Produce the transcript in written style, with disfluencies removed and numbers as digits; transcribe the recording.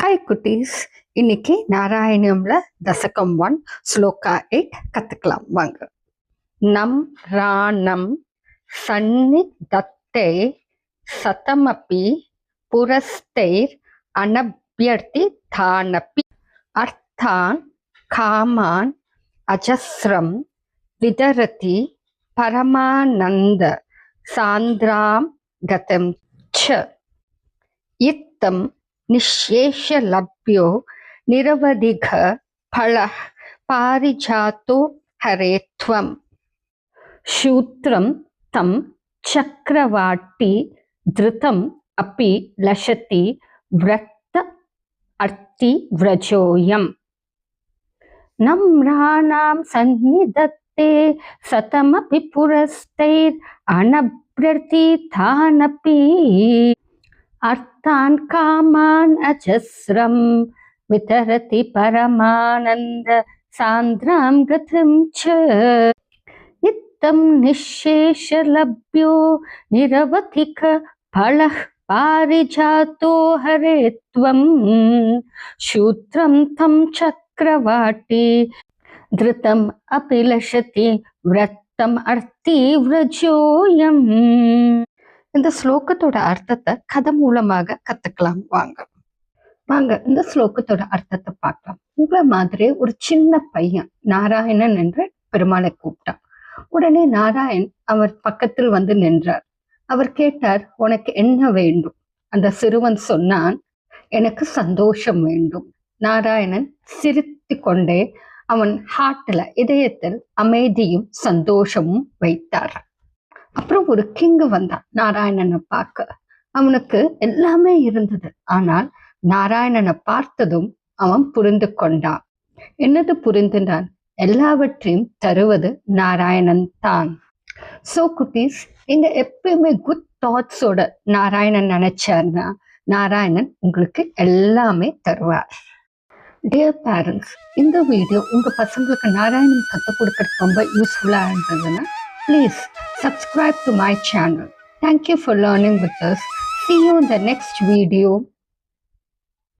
Hi குட்டீஸ், இன்னைக்கு நாராயணியம்ல தசகம் 1 ஸ்லோகா 8 கத்துக்கலாம் வாங்க. நம் ராணம் சந்நிதத்தை சதமபி புரஸ்தைர் அனபியர்த்தி தானபி அர்த்தான் காமான் அஜஸ்ரம் விதரதி பரமானந்த சாந்திராம் கதம் ச இத்தம் நிஷேஷலப்யோ நிரவதிக பலः பாரிஜாத்தோ ஹரேத்வம் சூத்ரம் தம் சக்கரவாட்டி திருதம் அப்பி லஷதி விரத்த அர்த்தி விரஜோயம் நம்ராணாம் சந்நிதத்தே சதமபி புரஸ்தைர் அனப்ரதி தானபி அர்த்தான் காமான் அஜஸ்ரம் விதரதி பரமானந்த சாந்திராம் கதம் ச இத்தம் நிஷேஷலப்யோ நிரவதிக பலः பாரிஜாத்தோ ஹரேத்வம் சூத்ரம் தம் சக்கரவாட்டி திருதம் அபிலஷதி விரத்தம் அர்த்தி விரஜோயம். இந்த ஸ்லோகத்தோட அர்த்தத்தை கதை மூலமாக கத்துக்கலாம் வாங்க இந்த ஸ்லோகத்தோட அர்த்தத்தை பார்க்கலாம். உங்களை மாதிரி ஒரு சின்ன பையன் நாராயணன் என்று பெருமாளை கூப்பிட்டான். உடனே நாராயண் அவர் பக்கத்தில் வந்து நின்றார். அவர் கேட்டார், உனக்கு என்ன வேண்டும்? அந்த சிறுவன் சொன்னான், எனக்கு சந்தோஷம் வேண்டும். நாராயணன் சிரித்து கொண்டே அவன் இதயத்தில் அமைதியும் சந்தோஷமும் வைத்தார். அப்புறம் ஒரு கிங்கு வந்தான் நாராயணனை பார்க்க. அவனுக்கு எல்லாமே இருந்தது. ஆனால் நாராயணனை பார்த்ததும் அவன் புரிந்து கொண்டான். என்னது புரிந்துட்டான்? எல்லாவற்றையும் தருவது நாராயணன் தான். சோ குட்டீஸ், நீங்க எப்பயுமே குட் தாட்ஸோட நாராயணன் நினைச்சார்னா நாராயணன் உங்களுக்கு எல்லாமே தருவார். டியர் பேரண்ட்ஸ், இந்த வீடியோ உங்க பசங்களுக்கு நாராயணன் கற்றுக் கொடுக்கறதுக்கு ரொம்ப யூஸ்ஃபுல்லா இருந்ததுன்னா please subscribe to my channel. Thank you for learning with us. See you in the next video.